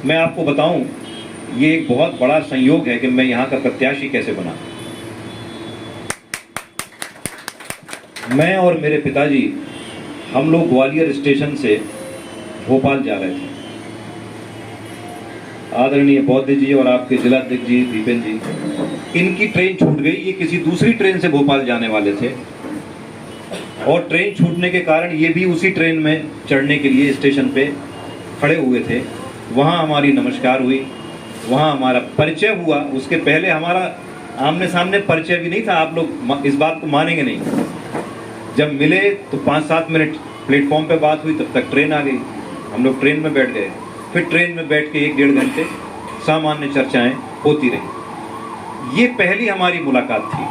मैं आपको बताऊं, ये एक बहुत बड़ा संयोग है कि मैं यहाँ का प्रत्याशी कैसे बना। मैं और मेरे पिताजी हम लोग ग्वालियर स्टेशन से भोपाल जा रहे थे। आदरणीय बौद्ध जी और आपके जिलाध्यक्ष जी दीपेन जी, इनकी ट्रेन छूट गई। ये किसी दूसरी ट्रेन से भोपाल जाने वाले थे और ट्रेन छूटने के कारण ये भी उसी ट्रेन में चढ़ने के लिए स्टेशन पे खड़े हुए थे। वहाँ हमारी नमस्कार हुई, वहाँ हमारा परिचय हुआ। उसके पहले हमारा आमने सामने परिचय भी नहीं था। आप लोग इस बात को मानेंगे नहीं। जब मिले तो 5-7 मिनट प्लेटफॉर्म पे बात हुई, तब तक ट्रेन आ गई। हम लोग ट्रेन में बैठ गए। फिर ट्रेन में बैठ के 1-1.5 घंटे सामान्य चर्चाएं होती रही। ये पहली हमारी मुलाकात थी।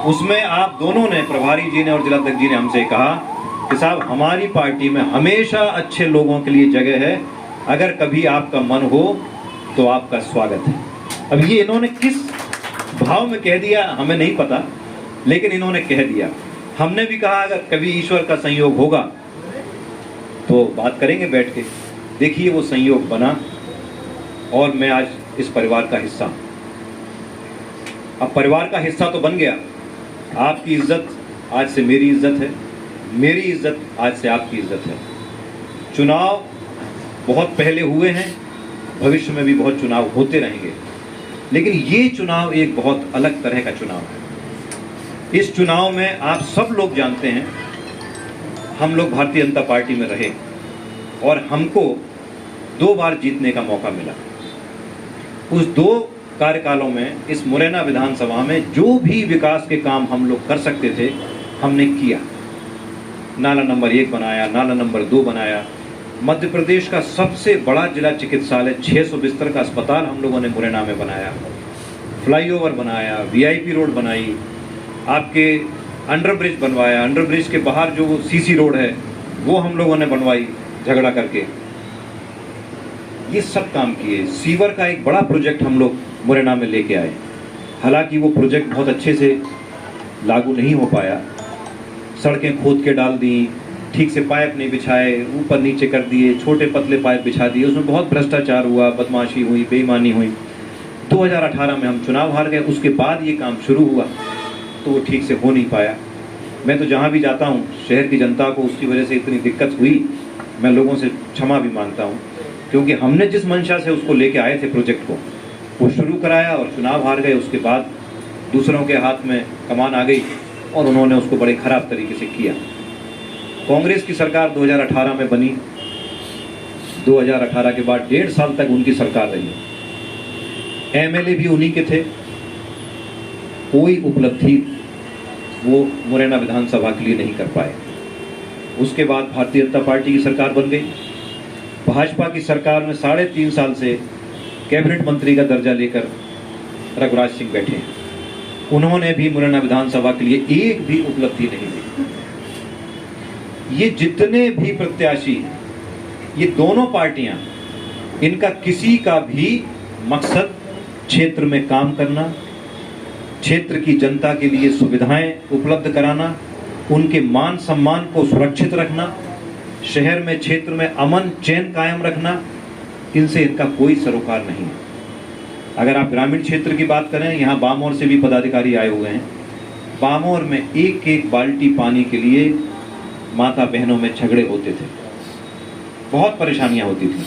उसमें आप दोनों ने, प्रभारी जी ने और जिलाध्यक्ष जी ने, हमसे कहा कि साहब हमारी पार्टी में हमेशा अच्छे लोगों के लिए जगह है, अगर कभी आपका मन हो तो आपका स्वागत है। अब ये इन्होंने किस भाव में कह दिया हमें नहीं पता, लेकिन इन्होंने कह दिया। हमने भी कहा अगर कभी ईश्वर का संयोग होगा तो बात करेंगे बैठ के। देखिए वो संयोग बना और मैं आज इस परिवार का हिस्सा हूं। अब परिवार का हिस्सा तो बन गया। आपकी इज्जत आज से मेरी इज्जत है, मेरी इज्जत आज से आपकी इज्जत है। चुनाव बहुत पहले हुए हैं, भविष्य में भी बहुत चुनाव होते रहेंगे, लेकिन ये चुनाव एक बहुत अलग तरह का चुनाव है। इस चुनाव में आप सब लोग जानते हैं, हम लोग भारतीय जनता पार्टी में रहे और हमको 2 बार जीतने का मौका मिला। उस 2 कार्यकालों में इस मुरैना विधानसभा में जो भी विकास के काम हम लोग कर सकते थे हमने किया। नाला नंबर 1 बनाया, नाला नंबर 2 बनाया। मध्य प्रदेश का सबसे बड़ा जिला चिकित्सालय 600 बिस्तर का अस्पताल हम लोगों ने मुरैना में बनाया। फ्लाईओवर बनाया, वीआईपी रोड बनाई, आपके अंडर ब्रिज बनवाया। अंडर ब्रिज के बाहर जो सीसी रोड है वो हम लोगों ने बनवाई झगड़ा करके। ये सब काम किए। सीवर का एक बड़ा प्रोजेक्ट हम लोग मुरैना में लेके आए। हालांकि वो प्रोजेक्ट बहुत अच्छे से लागू नहीं हो पाया। सड़कें खोद के डाल दी, ठीक से पाइप नहीं बिछाए, ऊपर नीचे कर दिए, छोटे पतले पाइप बिछा दिए। उसमें बहुत भ्रष्टाचार हुआ, बदमाशी हुई, बेईमानी हुई। 2018 में हम चुनाव हार गए। उसके बाद ये काम शुरू हुआ तो वो ठीक से हो नहीं पाया। मैं तो जहाँ भी जाता हूँ शहर की जनता को उसकी वजह से इतनी दिक्कत हुई, मैं लोगों से क्षमा भी मांगता हूँ, क्योंकि हमने जिस मंशा से उसको लेके आए थे प्रोजेक्ट को, वो शुरू कराया और चुनाव हार गए। उसके बाद दूसरों के हाथ में कमान आ गई और उन्होंने उसको बड़े खराब तरीके से किया। कांग्रेस की सरकार 2018 में बनी। 2018 के बाद 1.5 साल तक उनकी सरकार रही। एमएलए भी उन्हीं के थे। कोई उपलब्धि वो मुरैना विधानसभा के लिए नहीं कर पाए। उसके बाद भारतीय जनता पार्टी की सरकार बन गई। भाजपा की सरकार में 3.5 साल से कैबिनेट मंत्री का दर्जा लेकर रघुराज सिंह बैठे हैं। उन्होंने भी मुरैना विधानसभा के लिए एक भी उपलब्धि नहीं दी। ये जितने भी प्रत्याशी, ये दोनों पार्टियां, इनका किसी का भी मकसद क्षेत्र में काम करना, क्षेत्र की जनता के लिए सुविधाएं उपलब्ध कराना, उनके मान सम्मान को सुरक्षित रखना, शहर में क्षेत्र में अमन चैन कायम रखना, इनसे इनका कोई सरोकार नहीं है। अगर आप ग्रामीण क्षेत्र की बात करें, यहाँ बामौर से भी पदाधिकारी आए हुए हैं। बामौर में 1-1 बाल्टी पानी के लिए माता बहनों में झगड़े होते थे, बहुत परेशानियां होती थी।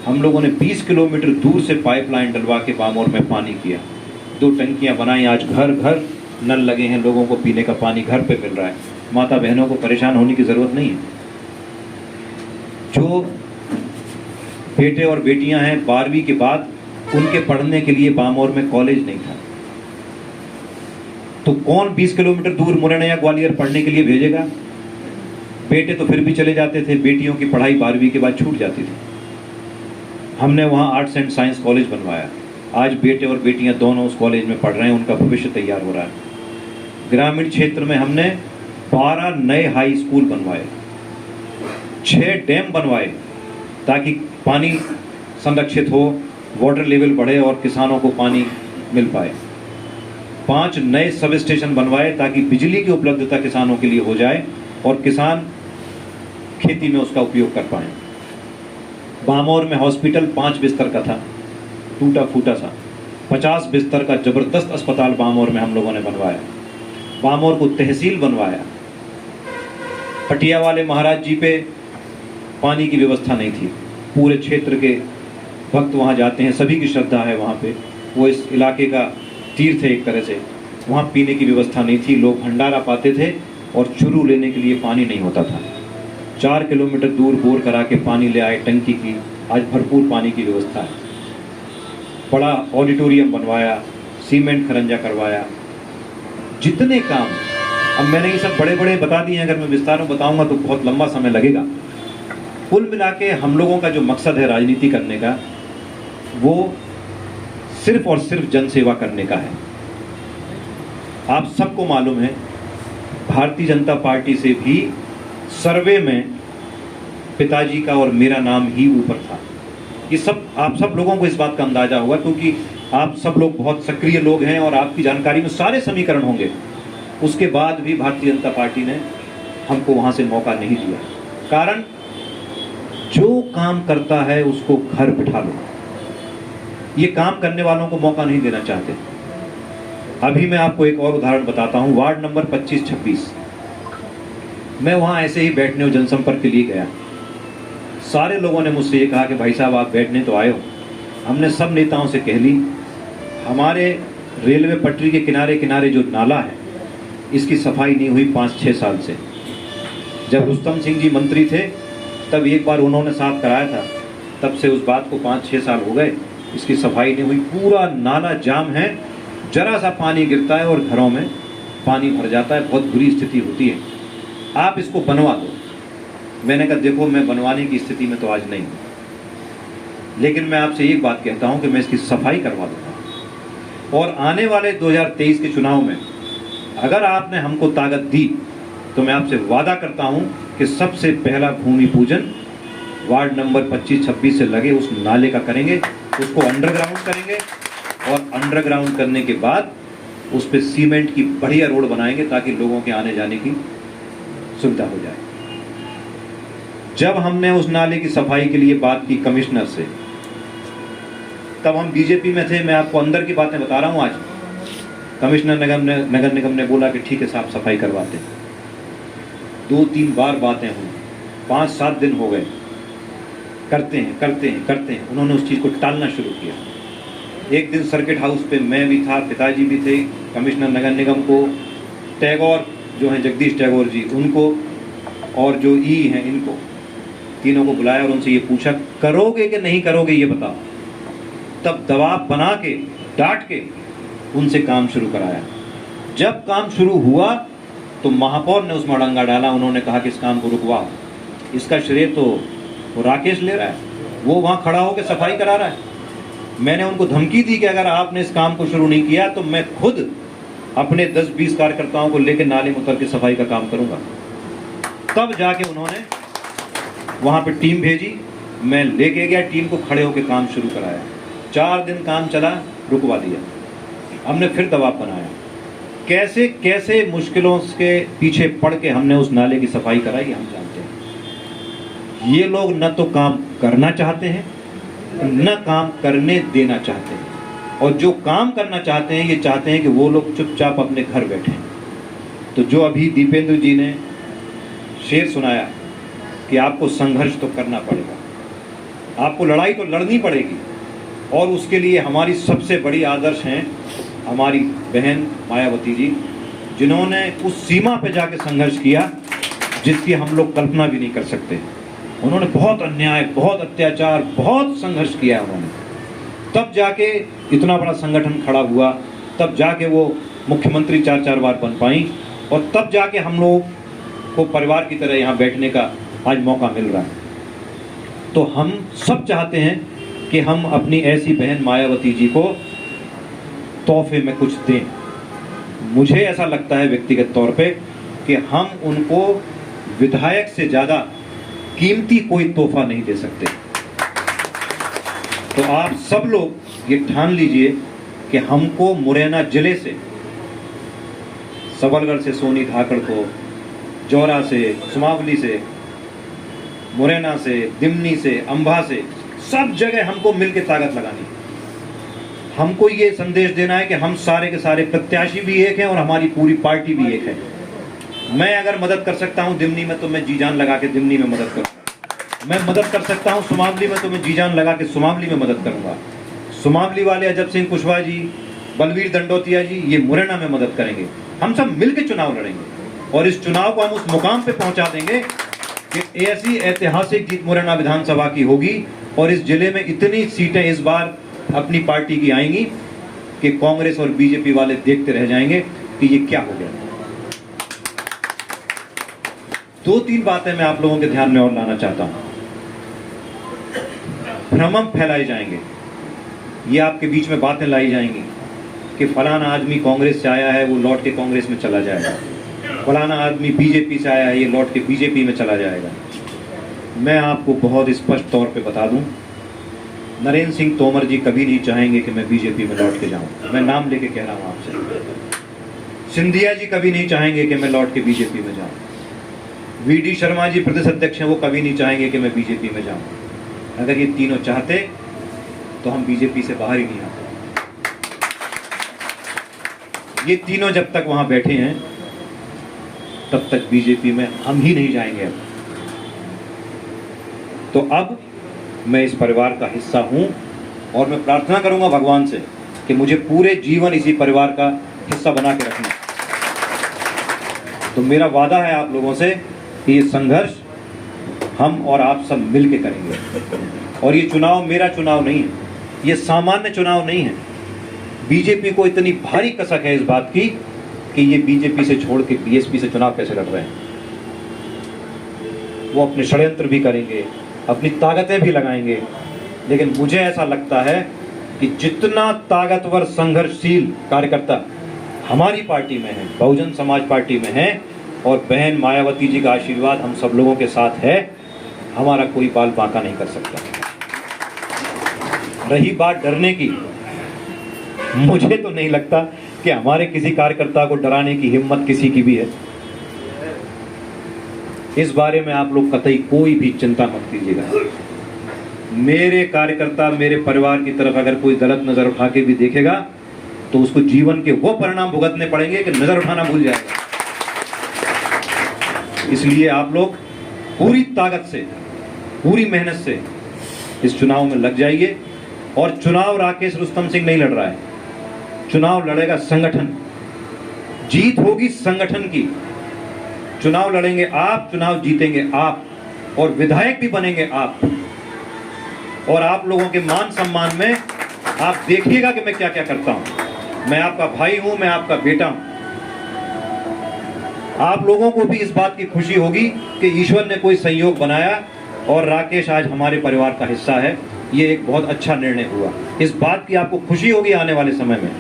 हम लोगों ने 20 किलोमीटर दूर से पाइपलाइन डलवा के बामौर में पानी किया। 2 टंकियां बनाई। आज घर घर नल लगे हैं, लोगों को पीने का पानी घर पे मिल रहा है। माता बहनों को परेशान होने की जरूरत नहीं है। जो बेटे और बेटियां हैं 12वीं के बाद, उनके पढ़ने के लिए बामौर में कॉलेज नहीं था, तो कौन 20 किलोमीटर दूर मुरैना या ग्वालियर पढ़ने के लिए भेजेगा? बेटे तो फिर भी चले जाते थे, बेटियों की पढ़ाई 12वीं के बाद छूट जाती थी। हमने वहाँ आर्ट्स एंड साइंस कॉलेज बनवाया। आज बेटे और बेटियां दोनों उस कॉलेज में पढ़ रहे हैं, उनका भविष्य तैयार हो रहा है। ग्रामीण क्षेत्र में हमने 12 नए हाई स्कूल बनवाए, 6 डैम बनवाए ताकि पानी संरक्षित हो, वाटर लेवल बढ़े और किसानों को पानी मिल पाए। 5 नए सब स्टेशन बनवाए ताकि बिजली की उपलब्धता किसानों के लिए हो जाए और किसान खेती में उसका उपयोग कर पाए। बामौर में हॉस्पिटल 5 बिस्तर का था, टूटा फूटा सा। 50 बिस्तर का जबरदस्त अस्पताल बामौर में हम लोगों ने बनवाया। बामौर को तहसील बनवाया। पटिया वाले महाराज जी पे पानी की व्यवस्था नहीं थी। पूरे क्षेत्र के भक्त वहाँ जाते हैं, सभी की श्रद्धा है वहाँ पे। वो इस इलाके का तीर्थ है एक तरह से। वहाँ पीने की व्यवस्था नहीं थी, लोग भंडारा पाते थे और चुरू लेने के लिए पानी नहीं होता था। 4 किलोमीटर दूर बोर करा के पानी ले आए टंकी की। आज भरपूर पानी की व्यवस्था है। बड़ा ऑडिटोरियम बनवाया, सीमेंट खरंजा करवाया, जितने काम। अब मैंने ये सब बड़े बड़े बता दिए हैं, अगर मैं विस्तार में बताऊंगा तो बहुत लंबा समय लगेगा। कुल मिला के हम लोगों का जो मकसद है राजनीति करने का, वो सिर्फ और सिर्फ जनसेवा करने का है। आप सबको मालूम है, भारतीय जनता पार्टी से भी सर्वे में पिताजी का और मेरा नाम ही ऊपर था। ये सब आप सब लोगों को इस बात का अंदाजा होगा, क्योंकि आप सब लोग बहुत सक्रिय लोग हैं और आपकी जानकारी में सारे समीकरण होंगे। उसके बाद भी भारतीय जनता पार्टी ने हमको वहां से मौका नहीं दिया। कारण जो काम करता है उसको घर बिठा लो, ये काम करने वालों को मौका नहीं देना चाहते। अभी मैं आपको एक और उदाहरण बताता हूं। वार्ड नंबर 25-26, मैं वहां ऐसे ही बैठने और जनसंपर्क के लिए गया। सारे लोगों ने मुझसे ये कहा कि भाई साहब आप बैठने तो आए हो। हमने सब नेताओं से कह ली, हमारे रेलवे पटरी के किनारे किनारे जो नाला है, इसकी सफाई नहीं हुई 5-6 साल से। जब रुस्तम सिंह जी मंत्री थे तब एक बार उन्होंने साफ कराया था, तब से उस बात को 5-6 साल हो गए, इसकी सफाई नहीं हुई। पूरा नाला जाम है, जरा सा पानी गिरता है और घरों में पानी भर जाता है, बहुत बुरी स्थिति होती है। आप इसको बनवा दो। मैंने कहा देखो, मैं बनवाने की स्थिति में तो आज नहीं हूँ, लेकिन मैं आपसे एक बात कहता हूँ कि मैं इसकी सफाई करवा दूंगा। और आने वाले 2023 के चुनाव में अगर आपने हमको ताकत दी तो मैं आपसे वादा करता हूँ कि सबसे पहला भूमि पूजन वार्ड नंबर 25-26 से लगे उस नाले का करेंगे। उसको अंडरग्राउंड करेंगे और अंडरग्राउंड करने के बाद उस पर सीमेंट की बढ़िया रोड बनाएंगे ताकि लोगों के आने जाने की सुविधा हो जाए। जब हमने उस नाले की सफाई के लिए बात की कमिश्नर से, तब हम बीजेपी में थे। मैं आपको अंदर की बातें बता रहा हूँ। आज कमिश्नर नगर निगम ने बोला कि ठीक है साफ सफाई करवाते हैं। 2-3 बार बातें हुई, 5-7 दिन हो गए, करते हैं। उन्होंने उस चीज़ को टालना शुरू किया। एक दिन सर्किट हाउस पे मैं भी था, पिताजी भी थे, कमिश्नर नगर निगम को, टैगोर जो हैं जगदीश टैगोर जी, उनको और जो ई हैं इनको, तीनों को बुलाया और उनसे ये पूछा करोगे कि नहीं करोगे ये बताओ। तब दबाव बना के, डांट के उनसे काम शुरू कराया। जब काम शुरू हुआ तो महापौर ने उसमें अड़ंगा डाला। उन्होंने कहा कि इस काम को रुकवाओ। इसका श्रेय तो वो राकेश ले रहा है, वो वहाँ खड़ा होकर सफाई करा रहा है। मैंने उनको धमकी दी कि अगर आपने इस काम को शुरू नहीं किया तो मैं खुद अपने 10-20 कार्यकर्ताओं को लेकर नाले में उतर के सफाई का काम करूंगा। तब जाके उन्होंने वहाँ पे टीम भेजी, मैं लेके गया, टीम को खड़े होकर काम शुरू कराया। 4 दिन काम चला, रुकवा दिया। हमने फिर दबाव बनाया। कैसे कैसे मुश्किलों के पीछे पड़ के हमने उस नाले की सफाई कराई, हम जानते हैं। ये लोग न तो काम करना चाहते हैं, न काम करने देना चाहते हैं। और जो काम करना चाहते हैं, ये चाहते हैं कि वो लोग चुपचाप अपने घर बैठें। तो जो अभी दीपेंद्र जी ने शेर सुनाया कि आपको संघर्ष तो करना पड़ेगा, आपको लड़ाई तो लड़नी पड़ेगी। और उसके लिए हमारी सबसे बड़ी आदर्श हैं हमारी बहन मायावती जी, जिन्होंने उस सीमा पे जाके संघर्ष किया जिसकी हम लोग कल्पना भी नहीं कर सकते। उन्होंने बहुत अन्याय, बहुत अत्याचार, बहुत संघर्ष किया उन्होंने। तब जाके इतना बड़ा संगठन खड़ा हुआ, तब जाके वो मुख्यमंत्री 4-4 बार बन पाई, और तब जाके हम लोग को परिवार की तरह यहाँ बैठने का आज मौका मिल रहा है। तो हम सब चाहते हैं कि हम अपनी ऐसी बहन मायावती जी को तोहफे में कुछ दें। मुझे ऐसा लगता है व्यक्तिगत तौर पे कि हम उनको विधायक से ज़्यादा कीमती कोई तोहफा नहीं दे सकते। तो आप सब लोग ये ठान लीजिए कि हमको मुरैना जिले से, सबलगढ़ से सोनी धाकड़ को, जौरा से, सुमावली से, मुरैना से, दिमनी से, अंबा से, सब जगह हमको मिलकर ताकत लगानी। हमको ये संदेश देना है कि हम सारे के सारे प्रत्याशी भी एक हैं और हमारी पूरी पार्टी भी एक है। मैं अगर मदद कर सकता हूं दिमनी में तो मैं जी जान लगा के दिमनी में मदद करूंगा। मैं मदद कर सकता हूं सुमावली में तो मैं जी जान लगा के सुमावली में मदद करूंगा। सुमावली वाले अजब सिंह कुशवाहा जी, बलवीर दंडोतिया जी, ये मुरैना में मदद करेंगे। हम सब मिलकर चुनाव लड़ेंगे और इस चुनाव को हम उस मुकाम पे पहुंचा देंगे कि ऐसी ऐतिहासिक जीत मुरैना विधानसभा की होगी और इस जिले में इतनी सीटें इस बार अपनी पार्टी की आएंगी कि कांग्रेस और बीजेपी वाले देखते रह जाएंगे कि ये क्या हो गया। 2-3 बातें मैं आप लोगों के ध्यान में और लाना चाहता हूं। भ्रम फैलाए जाएंगे, ये आपके बीच में बातें लाई जाएंगी कि फलाना आदमी कांग्रेस से आया है, वो लौट के कांग्रेस में चला जाएगा, फलाना आदमी बीजेपी से आया है, ये लौट के बीजेपी में चला जाएगा। मैं आपको बहुत स्पष्ट तौर पे बता दूं, नरेंद्र सिंह तोमर जी कभी नहीं चाहेंगे कि मैं बीजेपी में लौट के जाऊं। मैं नाम लेके कह रहा हूं आपसे। सिंधिया जी कभी नहीं चाहेंगे कि मैं लौट के बीजेपी में जाऊं। वीडी शर्मा जी प्रदेश अध्यक्ष हैं, वो कभी नहीं चाहेंगे कि मैं बीजेपी में जाऊं। अगर ये तीनों चाहते तो हम बीजेपी से बाहर ही नहीं आते। ये तीनों जब तक वहां बैठे हैं तब तक बीजेपी में हम ही नहीं जाएंगे। तो अब मैं इस परिवार का हिस्सा हूं और मैं प्रार्थना करूंगा भगवान से कि मुझे पूरे जीवन इसी परिवार का हिस्सा बना के रखना। तो मेरा वादा है आप लोगों से कि ये संघर्ष हम और आप सब मिलके करेंगे। और ये चुनाव मेरा चुनाव नहीं है, ये सामान्य चुनाव नहीं है। बीजेपी को इतनी भारी कसक है इस बात की कि ये बीजेपी से छोड़ के बीएसपी से चुनाव कैसे लड़ रहे हैं। वो अपने षड्यंत्र भी करेंगे, अपनी ताकतें भी लगाएंगे, लेकिन मुझे ऐसा लगता है कि जितना ताकतवर संघर्षशील कार्यकर्ता हमारी पार्टी में है, बहुजन समाज पार्टी में है, और बहन मायावती जी का आशीर्वाद हम सब लोगों के साथ है, हमारा कोई बाल बांका नहीं कर सकता। रही बात डरने की, मुझे तो नहीं लगता कि हमारे किसी कार्यकर्ता को डराने की हिम्मत किसी की भी है। इस बारे में आप लोग कतई कोई भी चिंता मत कीजिएगा। मेरे कार्यकर्ता मेरे परिवार की तरफ अगर कोई गलत नजर उठा के भी देखेगा तो उसको जीवन के वो परिणाम भुगतने पड़ेंगे कि नजर उठाना भूल जाएगा। इसलिए आप लोग पूरी ताकत से, पूरी मेहनत से इस चुनाव में लग जाइए। और चुनाव राकेश रुस्तम सिंह नहीं लड़ रहा है, चुनाव लड़ेगा संगठन। जीत होगी संगठन की। चुनाव लड़ेंगे आप, चुनाव जीतेंगे आप, और विधायक भी बनेंगे आप। और आप लोगों के मान सम्मान में आप देखिएगा कि मैं क्या क्या करता हूं। मैं आपका भाई हूं, मैं आपका बेटा हूं। आप लोगों को भी इस बात की खुशी होगी कि ईश्वर ने कोई संयोग बनाया और राकेश आज हमारे परिवार का हिस्सा है। ये एक बहुत अच्छा निर्णय हुआ। इस बात की आपको खुशी होगी आने वाले समय में।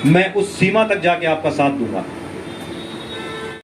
मैं उस सीमा तक जाके आपका साथ दूंगा।